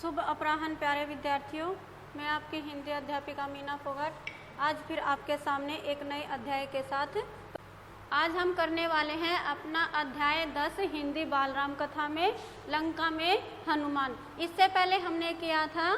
शुभ अपराह्न प्यारे विद्यार्थियों, मैं आपकी हिंदी अध्यापिका मीना फोगाट आज फिर आपके सामने एक नए अध्याय के साथ आज हम करने वाले हैं अपना अध्याय 10 हिंदी बाल राम कथा में लंका में हनुमान। इससे पहले हमने किया था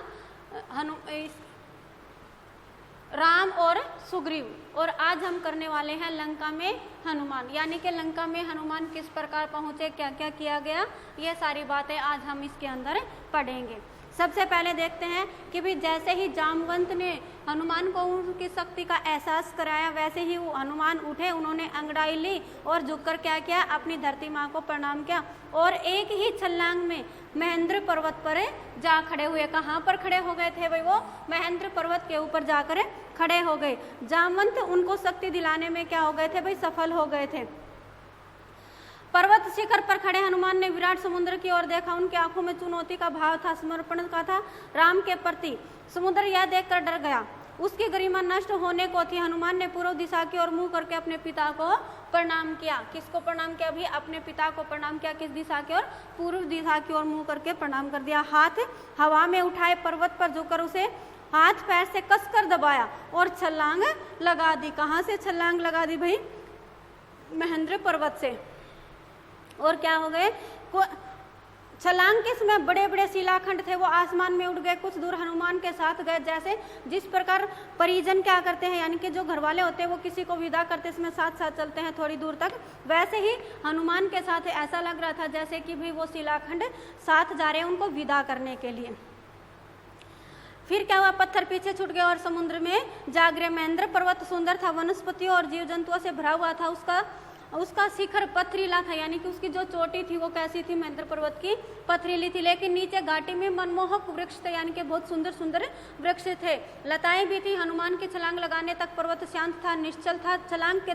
राम और सुग्रीव और आज हम करने वाले हैं लंका में हनुमान, यानी कि लंका में हनुमान किस प्रकार पहुंचे, क्या क्या किया गया, ये सारी बातें आज हम इसके अंदर पढ़ेंगे। सबसे पहले देखते हैं कि भी जैसे ही जामवंत ने हनुमान को उनकी शक्ति का एहसास कराया, वैसे ही वो हनुमान उठे, उन्होंने अंगड़ाई ली और झुककर क्या किया, अपनी धरती माँ को प्रणाम किया और एक ही छलांग में महेंद्र पर्वत पर जा खड़े हुए। कहाँ पर खड़े हो गए थे भाई? वो महेंद्र पर्वत के ऊपर जाकर खड़े हो गए। जामवंत उनको शक्ति दिलाने में क्या हो गए थे भाई? सफल हो गए थे। पर्वत शिखर पर खड़े हनुमान ने विराट समुद्र की ओर देखा। उनकी आंखों में चुनौती का भाव था, समर्पण का था राम के प्रति। समुद्र यह देखकर डर गया, उसकी गरिमा नष्ट होने को थी। हनुमान ने पूर्व दिशा की ओर मुंह करके अपने पिता को प्रणाम किया। किसको प्रणाम किया भी? अपने पिता को प्रणाम किया। किस दिशा की ओर? पूर्व दिशा की ओर मुंह करके प्रणाम कर दिया। हाथ हवा में उठाए, पर्वत पर झुककर उसे हाथ पैर से कसकर दबाया और छलांग लगा दी। कहाँ से छलांग लगा दी भाई? महेंद्र पर्वत से। और क्या हो गए? छलांग के समय बड़े बड़े शिलाखंड थे, वो आसमान में उड़ गए। कुछ दूर हनुमान के साथ गए। जैसे जिस प्रकार परिजन क्या करते हैं, यानी कि जो घर वाले होते हैं वो किसी को विदा करते समय साथ साथ चलते हैं थोड़ी दूर तक, वैसे ही हनुमान के साथ ऐसा लग रहा था जैसे कि भी वो शिलाखंड साथ जा रहे हैं उनको विदा करने के लिए। फिर क्या हुआ? पत्थर पीछे छूट गए और समुद्र में जा गिरे। महेंद्र पर्वत सुंदर था, वनस्पतियों और जीव जंतुओं से भरा हुआ था। उसका शिखर पथरीला था, यानी कि उसकी जो चोटी थी वो कैसी थी? महेंद्र पर्वत की पथरीली थी। लेकिन नीचे घाटी में मनमोहक वृक्ष थे, यानी कि बहुत सुंदर सुंदर वृक्ष थे। लताएं भी थी। हनुमान की छलांग लगाने तक पर्वत शांत था, निश्चल था। छलांग के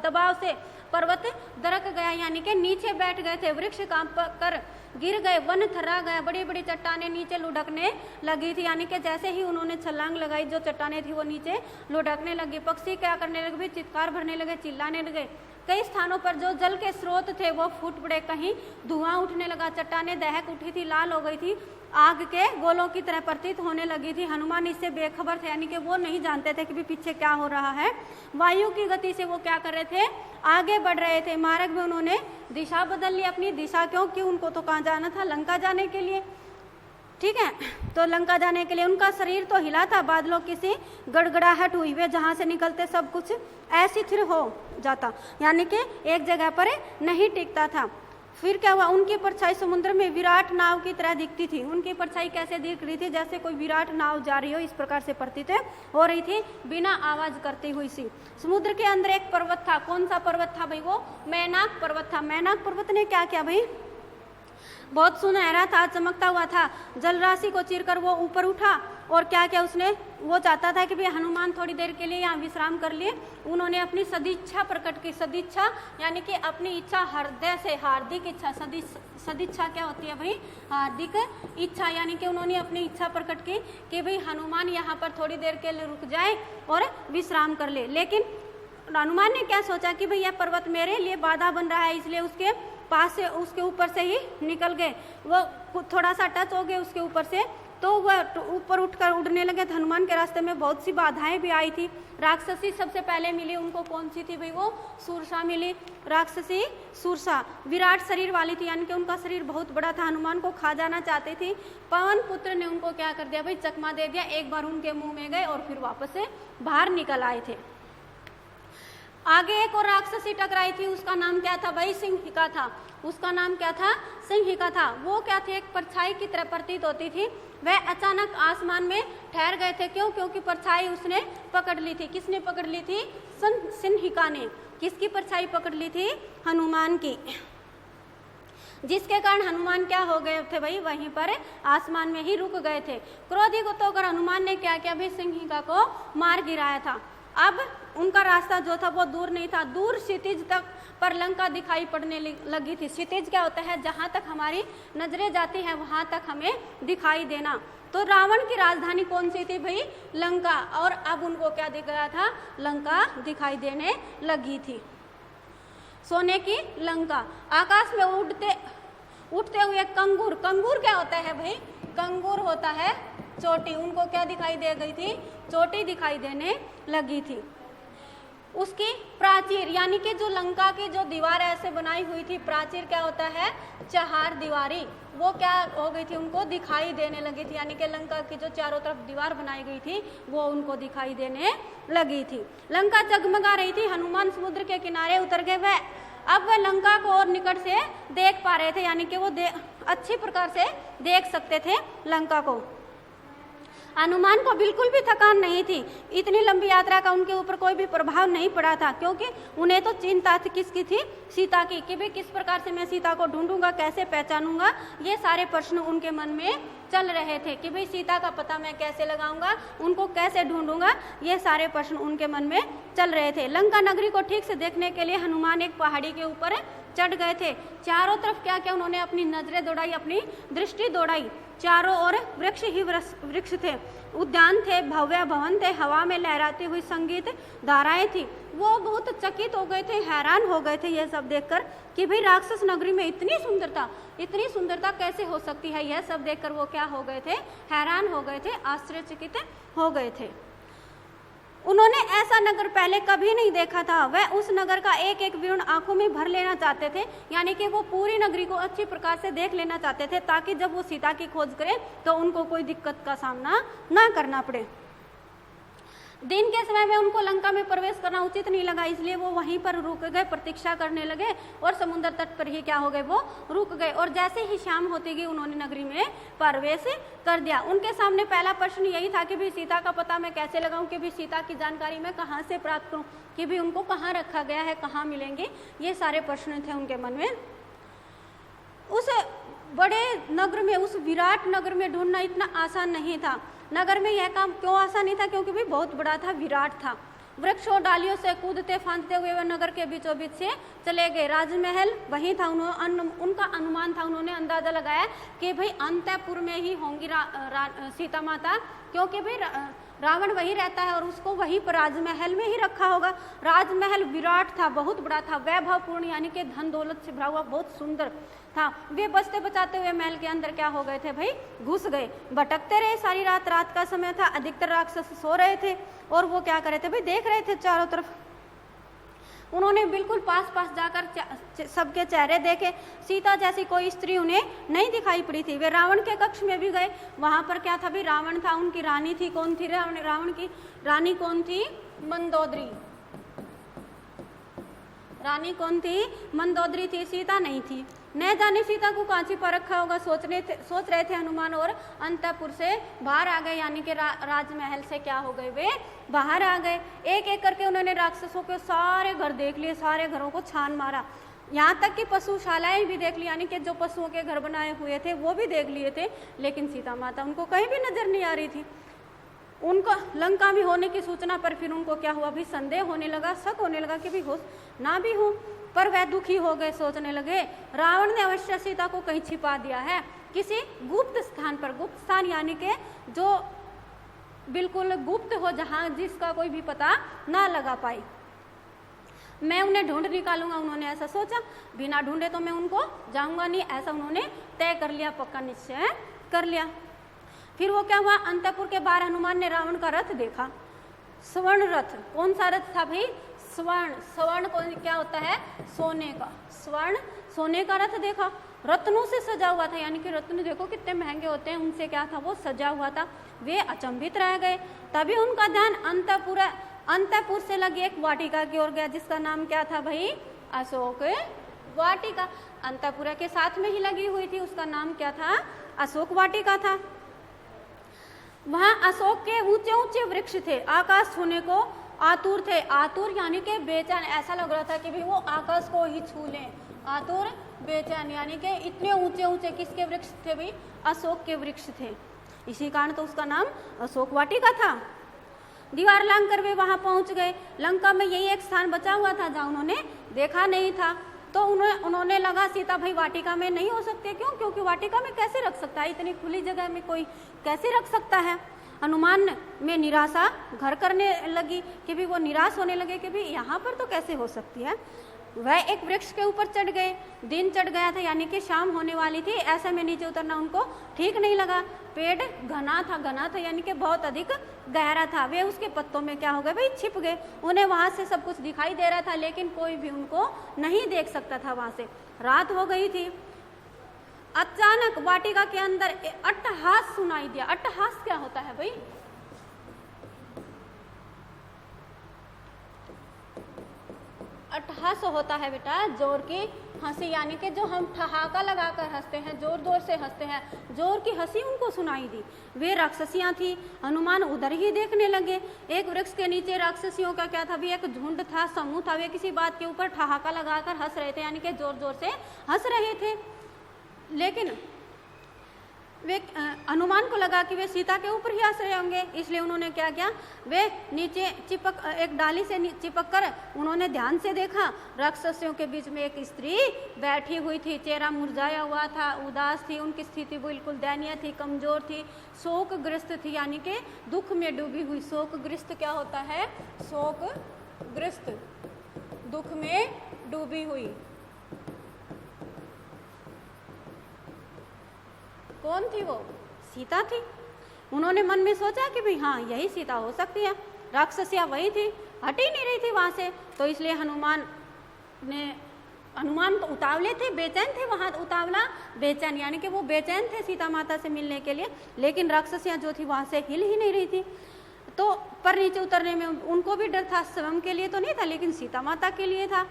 दबाव से पर्वत दरक गया, यानी कि नीचे बैठ गए थे। वृक्ष कांप कर गिर गए, वन थर्रा गया। बड़ी बड़ी चट्टानें नीचे लुढ़कने लगी थी, यानी कि जैसे ही उन्होंने छलांग लगाई जो चट्टानें थी वो नीचे लुढ़कने लगी। पक्षी क्या करने लगे भी? चित्कार भरने लगे, चिल्लाने लगे। कई स्थानों पर जो जल के स्रोत थे वो फूट पड़े, कहीं धुआं उठने लगा। चट्टानें दहक उठी थी, लाल हो गई थी, आग के गोलों की तरह प्रतीत होने लगी थी। हनुमान इससे बेखबर थे, यानी कि वो नहीं जानते थे कि भी पीछे क्या हो रहा है। वायु की गति से वो क्या कर रहे थे? आगे बढ़ रहे थे। मार्ग में उन्होंने दिशा बदल ली। अपनी दिशा क्योंकि उनको तो कहाँ जाना था? लंका जाने के लिए, ठीक है। तो लंका जाने के लिए उनका शरीर तो हिला था, बादलों की सी गड़गड़ाहट हुई, वे जहाँ से निकलते सब कुछ ऐसी थिर हो जाता, यानी कि एक जगह पर नहीं टिकता था। फिर क्या हुआ? उनकी परछाई समुद्र में विराट नाव की तरह दिखती थी। उनकी परछाई कैसे दिख रही थी? जैसे कोई विराट नाव जा रही हो, इस प्रकार से प्रतीत हो रही थी, बिना आवाज करती हुई सी। समुद्र के अंदर एक पर्वत था। कौन सा पर्वत था भाई? वो मैनाक पर्वत था। मैनाक पर्वत ने क्या किया भाई? बहुत सुनहरा था, चमकता हुआ था। जल राशि को चीरकर वो ऊपर उठा और क्या किया उसने? वो चाहता था कि भाई हनुमान थोड़ी देर के लिए यहाँ विश्राम कर लिए। उन्होंने अपनी सदिच्छा प्रकट की। सदिच्छा यानी कि अपनी इच्छा हृदय से, हार्दिक इच्छा। सदिच्छा क्या होती है भाई? हार्दिक इच्छा, यानी कि उन्होंने अपनी इच्छा प्रकट की कि भाई हनुमान यहाँ पर थोड़ी देर के लिए रुक जाए और विश्राम कर ले। लेकिन हनुमान ने क्या सोचा कि भाई यह पर्वत मेरे लिए बाधा बन रहा है, इसलिए उसके पास से, उसके ऊपर से ही निकल गए। वो थोड़ा सा टच हो गए उसके ऊपर से, तो वह ऊपर उठकर उड़ने लगे। तो हनुमान के रास्ते में बहुत सी बाधाएं भी आई थी। राक्षसी सबसे पहले मिली उनको। कौन सी थी भाई? वो सूरसा मिली। राक्षसी सूरसा विराट शरीर वाली थी, यानी कि उनका शरीर बहुत बड़ा था, हनुमान को खा जाना चाहती थी। पवन पुत्र ने उनको क्या कर दिया भाई? चकमा दे दिया। एक बार उनके मुंह में गए और फिर वापस से बाहर निकल आए थे। आगे एक और राक्षसी टकराई थी, उसका नाम क्या था भाई? सिंहिका था। उसका नाम क्या था? सिंहिका था। वो क्या थी? एक परछाई की तरह प्रतीत होती थी। वह अचानक आसमान में ठहर गए थे। क्यों? क्योंकि परछाई उसने पकड़ ली थी। किसने पकड़ ली थी? सिंहिका ने। किसकी परछाई पकड़ ली थी? हनुमान की, जिसके कारण हनुमान क्या हो गए थे भाई? वहीं पर आसमान में ही रुक गए थे। क्रोधित होकर हनुमान ने क्या किया भाई? सिंहिका को मार गिराया था। अब उनका रास्ता जो था वो दूर नहीं था, दूर क्षितिज तक पर लंका दिखाई पड़ने लगी थी। क्षितिज क्या होता है? जहाँ तक हमारी नजरें जाती हैं वहाँ तक हमें दिखाई देना। तो रावण की राजधानी कौन सी थी भाई? लंका। और अब उनको क्या दिख गया था? लंका दिखाई देने लगी थी। सोने की लंका। आकाश में उठते हुए कंगूर। कंगूर क्या होता है भाई? कंगूर होता है चोटी, उनको क्या दिखाई दे गई थी? चोटी दिखाई देने लगी थी। उसकी प्राचीर यानी कि जो लंका की जो दीवार ऐसे बनाई हुई थी, प्राचीर क्या होता है? चहार दीवारी, वो क्या हो गई थी? उनको दिखाई देने लगी थी, यानी कि लंका की जो चारों तरफ दीवार बनाई गई थी वो उनको दिखाई देने लगी थी। लंका जगमगा रही थी, हनुमान समुद्र के किनारे उतर गए। वह अब वह लंका को और निकट से देख पा रहे थे, यानी कि वो अच्छी प्रकार से देख सकते थे लंका को। हनुमान को बिल्कुल भी थकान नहीं थी, इतनी लंबी यात्रा का उनके ऊपर कोई भी प्रभाव नहीं पड़ा था, क्योंकि उन्हें तो चिंता थी किसकी थी? सीता की, कि भाई किस प्रकार से मैं सीता को ढूंढूंगा, कैसे पहचानूंगा, ये सारे प्रश्न उनके मन में चल रहे थे कि भाई सीता का पता मैं कैसे लगाऊंगा, उनको कैसे ढूंढूंगा, ये सारे प्रश्न उनके मन में चल रहे थे। लंका नगरी को ठीक से देखने के लिए हनुमान एक पहाड़ी के ऊपर चढ़ गए थे। चारों तरफ क्या क्या उन्होंने अपनी नजरें दौड़ाई, अपनी दृष्टि दौड़ाई। चारों ओर वृक्ष ही वृक्ष थे, उद्यान थे, भव्य भवन थे, हवा में लहराती हुई संगीत धाराएं थी। वो बहुत चकित हो गए थे, हैरान हो गए थे ये सब देखकर कि भाई राक्षस नगरी में इतनी सुंदरता कैसे हो सकती है। यह सब देखकर वो क्या हो गए थे? हैरान हो गए थे, आश्चर्यचकित हो गए थे। उन्होंने ऐसा नगर पहले कभी नहीं देखा था। वह उस नगर का एक एक विवरण आंखों में भर लेना चाहते थे, यानी कि वो पूरी नगरी को अच्छी प्रकार से देख लेना चाहते थे, ताकि जब वो सीता की खोज करें तो उनको कोई दिक्कत का सामना ना करना पड़े। दिन के समय में उनको लंका में प्रवेश करना उचित नहीं लगा, इसलिए वो वहीं पर रुक गए, प्रतीक्षा करने लगे और समुद्र तट पर ही क्या हो गए? वो रुक गए। और जैसे ही शाम होती गई उन्होंने नगरी में प्रवेश कर दिया। उनके सामने पहला प्रश्न यही था कि भी सीता का पता मैं कैसे लगाऊं, कि भी सीता की जानकारी मैं कहाँ से प्राप्त करूं, कि भी उनको कहाँ रखा गया है, कहाँ मिलेंगे, ये सारे प्रश्न थे उनके मन में। उस बड़े नगर में, उस विराट नगर में ढूंढना इतना आसान नहीं था। नगर में यह काम क्यों आसान नहीं था? क्योंकि भी बहुत बड़ा था, विराट था। वृक्षों डालियों से कूदते फांदते हुए वह नगर के बीचों बीच से चले गए। राजमहल वहीं था, उनका अनुमान था, उन्होंने अंदाजा लगाया कि भाई अंतःपुर में ही होंगी सीता माता, क्योंकि भाई रावण वहीं रहता है और उसको वहीं पर राजमहल में ही रखा होगा। राजमहल विराट था, बहुत बड़ा था, वैभवपूर्ण, यानी कि धन दौलत से भरा हुआ, बहुत सुंदर था। वे बचते बचाते हुए महल के अंदर क्या हो गए थे भाई? घुस गए। भटकते रहे सारी रात, रात का समय था, अधिकतर राक्षस सो रहे थे और वो क्या कर रहे थे भाई? देख रहे थे चारों तरफ। उन्होंने बिल्कुल पास जाकर सबके चेहरे देखे। सीता जैसी कोई स्त्री उन्हें नहीं दिखाई पड़ी थी। वे रावण के कक्ष में भी गए, वहां पर क्या था भाई? रावण था, उनकी रानी थी। कौन थी रावण की रानी? कौन थी? मंदोदरी। रानी कौन थी? मंदोदरी थी, सीता नहीं थी। न जाने सीता को कांची पर रखा होगा, सोच रहे थे हनुमान, और अंतःपुर से बाहर आ गए, यानी कि राजमहल से क्या हो गए? वे बाहर आ गए। एक एक करके उन्होंने राक्षसों के सारे घर देख लिए, सारे घरों को छान मारा, यहाँ तक कि पशुशालाएं भी देख ली, यानी कि जो पशुओं के घर बनाए हुए थे वो भी देख लिए थे, लेकिन सीता माता उनको कहीं भी नजर नहीं आ रही थी। उनको लंका में होने की सूचना पर फिर उनको क्या हुआ भी? संदेह होने लगा, शक होने लगा कि भी हो ना भी हो। पर वह दुखी हो गए, सोचने लगे रावण ने अवश्य सीता को कहीं छिपा दिया है, किसी गुप्त स्थान पर। गुप्त स्थान यानी कि जो बिल्कुल गुप्त हो, जहां जिसका कोई भी पता ना लगा पाए। मैं उन्हें ढूंढ निकालूंगा, उन्होंने ऐसा सोचा। बिना ढूंढे तो मैं उनको जाऊंगा नहीं, ऐसा उन्होंने तय कर लिया, पक्का निश्चय कर लिया। फिर वो क्या हुआ? अंतःपुर के बाहर हनुमान ने रावण का रथ देखा, स्वर्ण रथ। कौन सा रथ था भाई? स्वर्ण कौन क्या होता है? सोने का। स्वर्ण सोने का रथ देखा, रत्नों से सजा हुआ था, यानी कि रत्न देखो कितने महंगे होते हैं, उनसे क्या था? वो सजा हुआ था। वे अचंभित रह गए। तभी उनका ध्यान अंतःपुर से लगी एक वाटिका की ओर गया, जिसका नाम क्या था भाई? अशोक वाटिका। अंतःपुर के साथ में ही लगी हुई थी, उसका नाम क्या था? अशोक वाटिका था। वहां अशोक के ऊंचे ऊंचे वृक्ष थे, आकाश छूने को आतुर थे। आतुर यानी कि बेचैन, ऐसा लग रहा था कि भाई वो आकाश को ही छू लें। आतुर बेचैन, यानी कि इतने ऊंचे ऊंचे किसके वृक्ष थे भाई? अशोक के वृक्ष थे, इसी कारण तो उसका नाम अशोक वाटिका था। दीवार लांघ कर वे वहां पहुंच गए। लंका में यही एक स्थान बचा हुआ था जहां उन्होंने देखा नहीं था, तो उन्होंने लगा सीता भाई वाटिका में नहीं हो सकती। क्यों? क्योंकि वाटिका में कैसे रख सकता है? इतनी खुली जगह में कोई कैसे रख सकता है? हनुमान में निराशा घर करने लगी कि भी वो निराश होने लगे कि भी यहाँ पर तो कैसे हो सकती है। वह एक वृक्ष के ऊपर चढ़ गए। दिन चढ़ गया था यानी कि शाम होने वाली थी, ऐसे में नीचे उतरना उनको ठीक नहीं लगा। पेड़ घना था यानी कि बहुत अधिक गहरा था। वे उसके पत्तों में क्या हो गए भाई, छिप गए। उन्हें वहां से सब कुछ दिखाई दे रहा था लेकिन कोई भी उनको नहीं देख सकता था वहां से। रात हो गई थी। अचानक वाटिका के अंदर अट्टहास सुनाई दिया। अट्टहास क्या होता है भाई? अट्टहास होता है बेटा जोर की हंसी, यानी कि जो हम ठहाका लगाकर हंसते हैं, जोर जोर से हंसते हैं, जोर की हंसी उनको सुनाई दी। वे राक्षसियां थी। हनुमान उधर ही देखने लगे। एक वृक्ष के नीचे राक्षसियों का क्या था भी, एक झुंड था, समूह था। वे किसी बात के ऊपर ठहाका लगाकर हंस रहे थे, यानी कि जोर जोर से हंस रहे थे। लेकिन वे हनुमान को लगा कि वे सीता के ऊपर ही हंस रहे होंगे, इसलिए उन्होंने क्या किया, वे नीचे एक डाली से चिपक कर उन्होंने ध्यान से देखा। राक्षसियों के बीच में एक स्त्री बैठी हुई थी। चेहरा मुरझाया हुआ था, उदास थी, उनकी स्थिति बिल्कुल दयनीय थी, कमजोर थी, शोकग्रस्त थी, यानी कि दुख में डूबी हुई। शोकग्रस्त क्या होता है? शोकग्रस्त, दुख में डूबी हुई। कौन थी वो? सीता थी। उन्होंने मन में सोचा कि भाई हाँ, यही सीता हो सकती है। राक्षसिया वही थी, हट ही नहीं रही थी वहां से। तो इसलिए हनुमान तो उतावले थे, बेचैन थे। वहां उतावला बेचैन, यानी कि वो बेचैन थे सीता माता से मिलने के लिए, लेकिन राक्षसियां जो थी वहां से हिल ही नहीं रही थी। तो पर नीचे उतरने में उनको भी डर था। स्वयं के लिए तो नहीं था, लेकिन सीता माता के लिए था।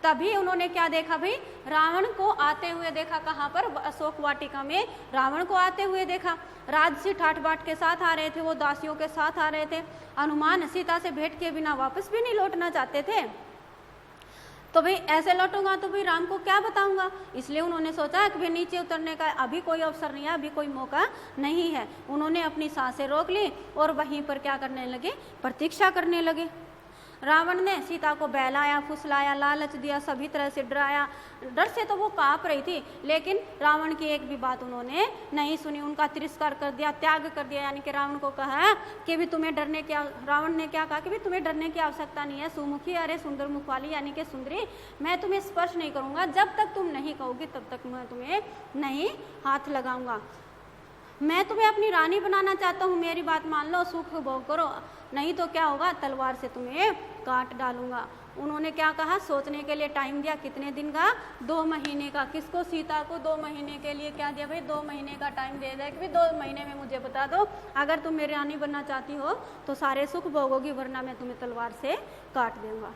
तभी उन्होंने क्या देखा भाई, रावण को आते हुए देखा। कहाँ पर? अशोक वाटिका में रावण को आते हुए देखा। राजसी ठाठ बाट के साथ आ रहे थे, वो दासियों के साथ आ रहे थे। हनुमान सीता से भेंट के बिना वापस भी नहीं लौटना चाहते थे। तो भाई ऐसे लौटूंगा तो भाई राम को क्या बताऊंगा, इसलिए उन्होंने सोचा कि भाई नीचे उतरने का अभी कोई अवसर नहीं है, अभी कोई मौका नहीं है। उन्होंने अपनी सांसें रोक ली और वहीं पर क्या करने लगे, प्रतीक्षा करने लगे। रावण ने सीता को बहलाया, फुसलाया, लालच दिया, सभी तरह से डराया। डर से तो वो कांप रही थी, लेकिन रावण की एक भी बात उन्होंने नहीं सुनी। उनका तिरस्कार कर दिया, त्याग कर दिया। यानी कि रावण को कहा कि भी तुम्हें डरने की, रावण ने क्या कहा कि भी तुम्हें डरने की आवश्यकता नहीं है। सुमुखी, अरे सुंदर मुख वाली, यानी कि सुंदरी, मैं तुम्हें स्पर्श नहीं करूंगा। जब तक तुम नहीं कहोगी तब तक मैं तुम्हें नहीं हाथ लगाऊंगा। मैं तुम्हें अपनी रानी बनाना चाहता हूँ, मेरी बात मान लो, सुख भोग करो, नहीं तो क्या होगा, तलवार से तुम्हें काट डालूंगा। उन्होंने क्या कहा, सोचने के लिए टाइम दिया। कितने दिन का? 2 महीने का। किसको? सीता को 2 महीने के लिए क्या दिया भाई, 2 महीने का टाइम दे दिया कि भाई 2 महीने में मुझे बता दो, अगर तुम मेरी रानी बनना चाहती हो तो सारे सुख भोगोगी, वरना मैं तुम्हें तलवार से काट दूंगा।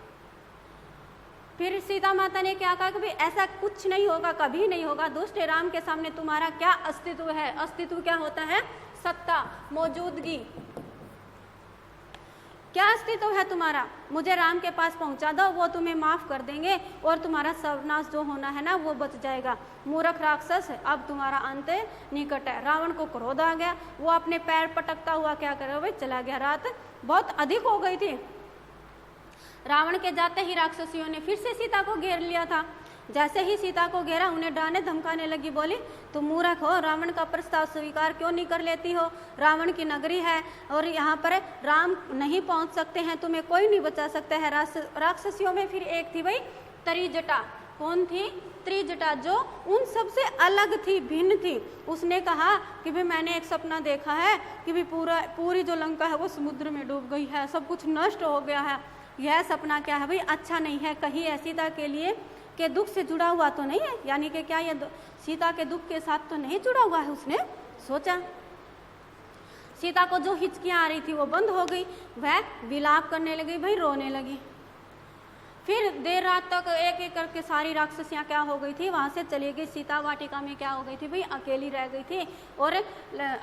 फिर सीता माता ने क्या कहा कि भाई ऐसा कुछ नहीं होगा, कभी नहीं होगा। दुष्ट राम के सामने तुम्हारा क्या अस्तित्व है? अस्तित्व क्या होता है? सत्ता, मौजूदगी। क्या अस्तित्व है तुम्हारा? मुझे राम के पास पहुंचा दो, वो तुम्हें माफ कर देंगे और तुम्हारा सर्वनाश जो होना है ना वो बच जाएगा। मूर्ख राक्षस, अब तुम्हारा अंत निकट है। रावण को क्रोध आ गया, वो अपने पैर पटकता हुआ क्या करे भाई, चला गया। रात बहुत अधिक हो गई थी। रावण के जाते ही राक्षसियों ने फिर से सीता को घेर लिया था। जैसे ही सीता को घेरा, उन्हें डांटे धमकाने लगी। बोली, तुम मूर्ख हो, रावण का प्रस्ताव स्वीकार क्यों नहीं कर लेती हो? रावण की नगरी है और यहाँ पर राम नहीं पहुँच सकते हैं, तुम्हें कोई नहीं बचा सकता है। राक्षसियों में फिर एक थी भाई त्रिजटा। कौन थी? त्रिजटा, जो उन सबसे अलग थी, भिन्न थी। उसने कहा कि भाई मैंने एक सपना देखा है कि भाई पूरी जो लंका है वो समुद्र में डूब गई है, सब कुछ नष्ट हो गया है। यह सपना क्या है भाई, अच्छा नहीं है। कहीं सीता के लिए के दुख से जुड़ा हुआ तो नहीं है, यानी कि क्या ये सीता के दुख के साथ तो नहीं जुड़ा हुआ है। उसने सोचा। सीता को जो हिचकियां आ रही थी वो बंद हो गई, वह विलाप करने लगी भाई, रोने लगी। फिर देर रात तक एक एक करके सारी राक्षसियां क्या हो गई थी, वहां से चली गई। सीता वाटिका में क्या हो गई थी भाई, अकेली रह गई थी। और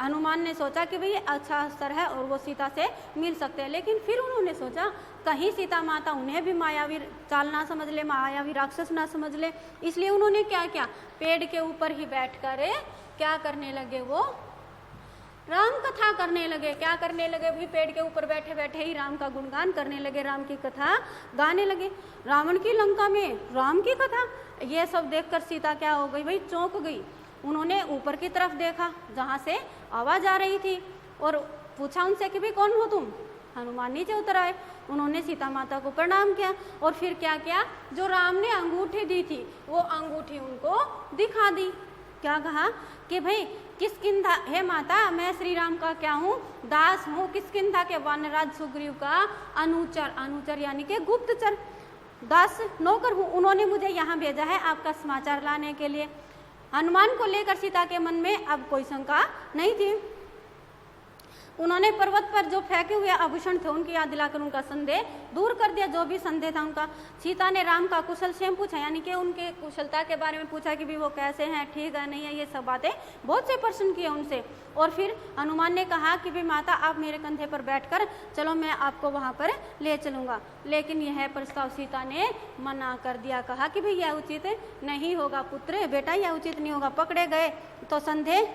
हनुमान ने सोचा कि भाई अच्छा अवसर है और वो सीता से मिल सकते हैं। लेकिन फिर उन्होंने सोचा कहीं सीता माता उन्हें भी मायावी चाल ना समझ ले, मायावी राक्षस ना समझ ले। इसलिए उन्होंने क्या किया, पेड़ के ऊपर ही बैठकर क्या करने लगे, वो राम कथा करने लगे। क्या करने लगे भाई, पेड़ के ऊपर बैठे बैठे ही राम का गुणगान करने लगे, राम की कथा गाने लगे। रावण की लंका में राम की कथा, ये सब देखकर सीता क्या हो गई भाई, चौंक गई। उन्होंने ऊपर की तरफ देखा जहाँ से आवाज आ रही थी और पूछा उनसे कि भाई कौन हो तुम, हनुमान नीचे उतर आए, उन्होंने सीता माता को प्रणाम किया और फिर क्या किया, जो राम ने अंगूठी दी थी वो अंगूठी उनको दिखा दी। क्या कहा कि भाई किष्किंधा, हे माता मैं श्री राम का क्या हूँ, दास हूँ, किष्किंधा के वानरराज सुग्रीव का अनुचर, अनुचर यानी कि गुप्तचर, दास नौकर हूँ, उन्होंने मुझे यहाँ भेजा है आपका समाचार लाने के लिए। हनुमान को लेकर सीता के मन में अब कोई शंका नहीं थी। उन्होंने पर्वत पर जो फेंके हुए आभूषण थे उनकी याद दिलाकर उनका संदेह दूर कर दिया, जो भी संदेह था उनका। सीता ने राम का कुशल क्षेम पूछा, यानी कि उनके कुशलता के बारे में पूछा कि भी वो कैसे हैं, ठीक है नहीं है, ये सब बातें बहुत से प्रश्न किए उनसे। और फिर हनुमान ने कहा कि भी माता आप मेरे कंधे पर बैठकर चलो, मैं आपको वहाँ पर ले चलूँगा। लेकिन यह प्रस्ताव सीता ने मना कर दिया, कहा कि भाई यह उचित नहीं होगा पुत्र, बेटा यह उचित नहीं होगा, पकड़े गए तो संदेह,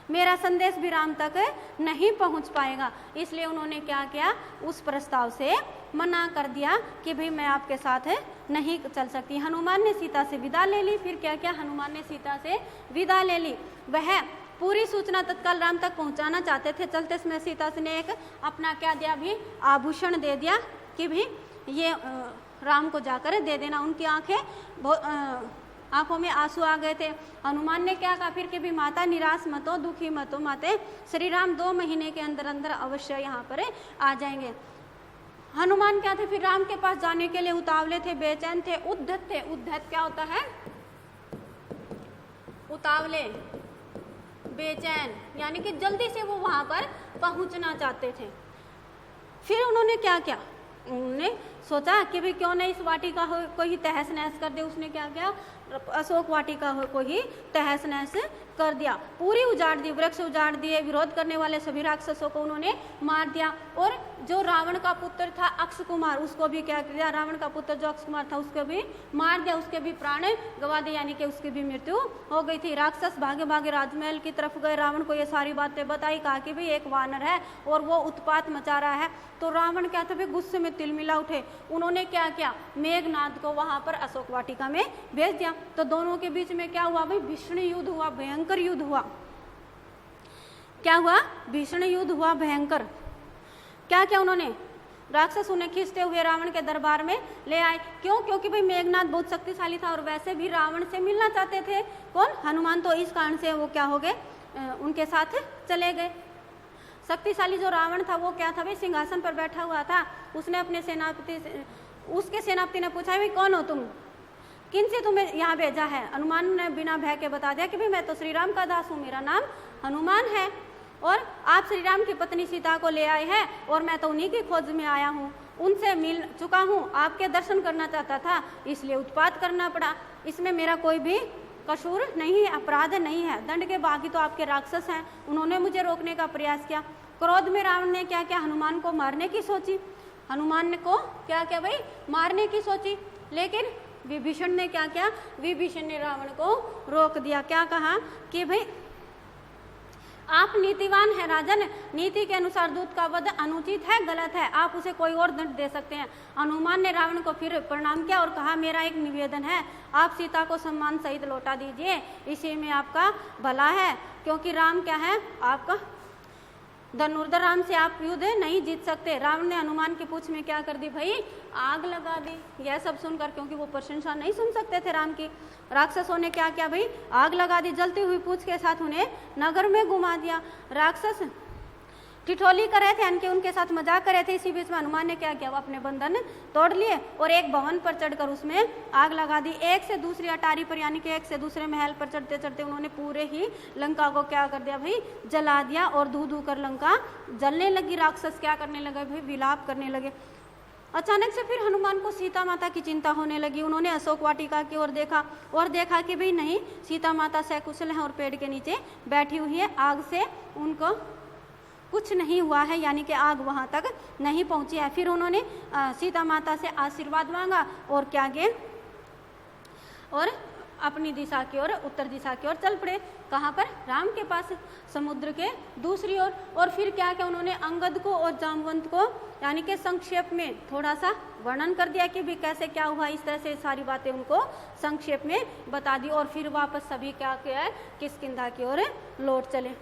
मेरा संदेश भी राम तक नहीं पहुंच पाएगा। इसलिए उन्होंने क्या किया, उस प्रस्ताव से मना कर दिया कि भाई मैं आपके साथ नहीं चल सकती। हनुमान ने सीता से विदा ले ली। फिर क्या किया, हनुमान ने सीता से विदा ले ली। वह पूरी सूचना तत्काल राम तक पहुंचाना चाहते थे। चलते समय सीता से ने एक अपना क्या दिया, भी आभूषण दे दिया कि भाई ये राम को जाकर दे देना। उनकी आंखों में आंसू आ गए थे। हनुमान ने क्या कहा फिर कि भी माता निराश मत हो, दुखी मत हो माते, श्री राम 2 महीने के अंदर अंदर अवश्य यहाँ पर आ जाएंगे। हनुमान क्या थे, फिर राम के पास जाने के लिए उतावले थे, बेचैन थे, उद्धत थे। उद्धत क्या होता है, उतावले, बेचैन, यानी कि जल्दी से वो वहां पर पहुंचना चाहते थे। फिर उन्होंने क्या किया, उन्होंने सोचा कि भाई क्यों नहीं इस वाटिका को ही तहस नहस कर दे। उसने क्या किया, अशोक वाटिका को ही तहस नहस कर दिया, पूरी उजाड़ दी, वृक्ष उजाड़ दिए, विरोध करने वाले सभी राक्षसों को उन्होंने मार दिया। और जो रावण का पुत्र था अक्ष कुमार, उसको भी क्या किया, रावण का पुत्र जो अक्ष कुमार था उसको भी मार दिया, उसके भी प्राण गवा दिए, यानी कि उसकी भी मृत्यु हो गई थी। राक्षस भागे भागे राजमहल की तरफ गए, रावण को ये सारी बातें बताई, कहा कि भाई एक वानर है और वो उत्पात मचा रहा है। तो रावण क्या था, गुस्से में तिलमिला उठे। उन्होंने क्या किया, मेघनाद को वहां पर अशोक वाटिका में भेज दिया। तो दोनों के बीच में क्या हुआ भाई, भीषण युद्ध हुआ, भयंकर युद्ध हुआ। क्या हुआ, भीषण युद्ध हुआ, भयंकर। क्या क्या उन्होंने, राक्षस उन्हें खींचते हुए रावण के दरबार में ले आए। क्यों, क्योंकि भाई मेघनाद बहुत शक्तिशाली था और वैसे भी रावण से मिलना चाहते थे कौन, हनुमान। तो इस कारण से वो क्या हो गए, उनके साथ चले गए। शक्तिशाली जो रावण था वो क्या था भाई, सिंहासन पर बैठा हुआ था। उसने अपने सेनापति से, उसके सेनापति ने पूछा भाई कौन हो तुम, किन से तुम्हें यहाँ भेजा है। हनुमान ने बिना भय के बता दिया कि भाई मैं तो श्री राम का दास हूँ, मेरा नाम हनुमान है और आप श्री राम की पत्नी सीता को ले आए हैं और मैं तो उन्हीं की खोज में आया हूँ, उनसे मिल चुका हूँ, आपके दर्शन करना चाहता था इसलिए उत्पात करना पड़ा। इसमें मेरा कोई भी कसूर नहीं है, अपराध नहीं है, दंड के बाकी तो आपके राक्षस हैं, उन्होंने मुझे रोकने का प्रयास किया। क्रोध में रावण ने क्या किया, हनुमान को मारने की सोची। हनुमान को क्या किया भाई, मारने की सोची। लेकिन विभीषण ने क्या किया, विभीषण ने रावण को रोक दिया। क्या कहा कि भाई आप नीतिवान हैं राजन, नीति के अनुसार दूत का वध अनुचित है, गलत है, आप उसे कोई और दंड दे सकते हैं। हनुमान ने रावण को फिर प्रणाम किया और कहा मेरा एक निवेदन है, आप सीता को सम्मान सहित लौटा दीजिए, इसी में आपका भला है, क्योंकि राम क्या है आपका धनुर्धर, राम से आप युद्ध नहीं जीत सकते। रावण ने हनुमान की पूंछ में क्या कर दी भाई, आग लगा दी। यह सब सुनकर, क्योंकि वो प्रशंसा नहीं सुन सकते थे राम की, राक्षसों ने क्या किया भाई, आग लगा दी, जलती हुई पूंछ के साथ उन्हें नगर में घुमा दिया। राक्षस ठिठोली कर रहे थे, यानी कि उनके साथ मजाक कर रहे थे। इसी बीच में हनुमान ने क्या किया, वो अपने बंधन तोड़ लिए और एक भवन पर चढ़कर उसमें आग लगा दी। एक से दूसरी अटारी पर, यानी कि एक से दूसरे महल पर चढ़ते चढ़ते उन्होंने पूरे ही लंका को क्या कर दिया भाई, जला दिया और धू धू कर लंका जलने लगी। राक्षस क्या करने लगे भाई, विलाप करने लगे। अचानक से फिर हनुमान को सीता माता की चिंता होने लगी। उन्होंने अशोक वाटिका की ओर देखा और देखा कि भाई नहीं, सीता माता सकुशल है और पेड़ के नीचे बैठी हुई है, आग से उनको कुछ नहीं हुआ है, यानी कि आग वहां तक नहीं पहुंची है। फिर उन्होंने सीता माता से आशीर्वाद मांगा और क्या गए, और अपनी दिशा की ओर, उत्तर दिशा की ओर चल पड़े। कहाँ पर, राम के पास, समुद्र के दूसरी ओर। और फिर क्या क्या उन्होंने अंगद को और जामवंत को, यानी कि संक्षेप में थोड़ा सा वर्णन कर दिया कि भी कैसे क्या हुआ, इस तरह से सारी बातें उनको संक्षेप में बता दी। और फिर वापस सभी क्या किया, किष्किंधा की ओर लौट चले।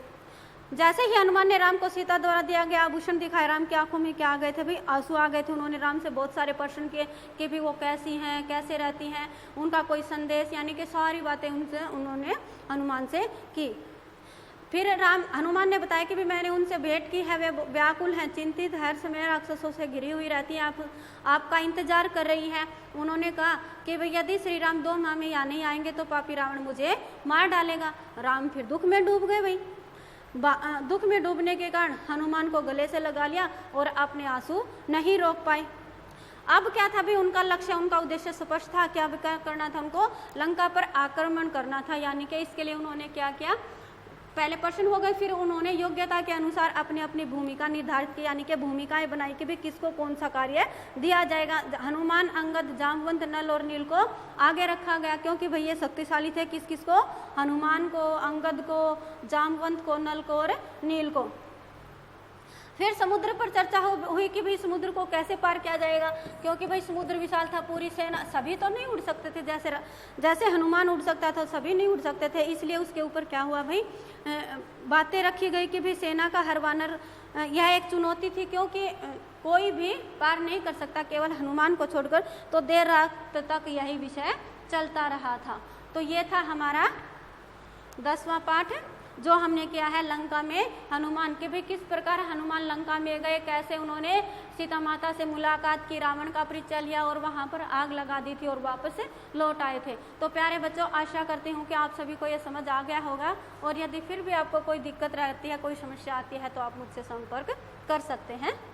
जैसे ही हनुमान ने राम को सीता द्वारा दिया गया आभूषण दिखाए, राम की आंखों में क्या आ गए थे भाई, आंसू आ गए थे। उन्होंने राम से बहुत सारे प्रश्न किए कि भी वो कैसी हैं, कैसे रहती हैं, उनका कोई संदेश, यानी कि सारी बातें उन्होंने हनुमान से की। फिर हनुमान ने बताया कि भी मैंने उनसे भेंट की है, वे व्याकुल हैं, चिंतित, हर समय राक्षसों से घिरी हुई रहती हैं, आपका इंतजार कर रही है। उन्होंने कहा कि भाई यदि श्री राम 2 माह में यहाँ नहीं आएंगे तो पापी रावण मुझे मार डालेगा। राम फिर दुख में डूब गए भाई। दुख में डूबने के कारण हनुमान को गले से लगा लिया और अपने आंसू नहीं रोक पाए। अब क्या था भी, उनका लक्ष्य, उनका उद्देश्य स्पष्ट था। क्या करना था उनको, लंका पर आक्रमण करना था, यानी कि इसके लिए उन्होंने क्या किया, पहले प्रश्न हो गए, फिर उन्होंने योग्यता के अनुसार अपनी अपनी भूमिका निर्धारित की, यानी कि भूमिकाएं बनाई कि भी किसको कौन सा कार्य दिया जाएगा। हनुमान, अंगद, जामवंत, नल और नील को आगे रखा गया, क्योंकि भाई ये शक्तिशाली थे। किस किस को, हनुमान को, अंगद को, जामवंत को, नल को और नील को। फिर समुद्र पर चर्चा हुई कि भाई समुद्र को कैसे पार किया जाएगा, क्योंकि भाई समुद्र विशाल था, पूरी सेना, सभी तो नहीं उड़ सकते थे, जैसे हनुमान उड़ सकता था सभी नहीं उड़ सकते थे। इसलिए उसके ऊपर क्या हुआ भाई, बातें रखी गई कि भाई सेना का हर वानर, यह एक चुनौती थी, क्योंकि कोई भी पार नहीं कर सकता केवल हनुमान को छोड़कर। तो देर रात तक यही विषय चलता रहा था। तो ये था हमारा 10वां पाठ, जो हमने किया है लंका में हनुमान के भी किस प्रकार हनुमान लंका में गए, कैसे उन्होंने सीता माता से मुलाकात की, रावण का परिचय लिया और वहां पर आग लगा दी थी और वापस लौट आए थे। तो प्यारे बच्चों, आशा करती हूँ कि आप सभी को ये समझ आ गया होगा, और यदि फिर भी आपको कोई दिक्कत रहती है, कोई समस्या आती है, तो आप मुझसे संपर्क कर सकते हैं।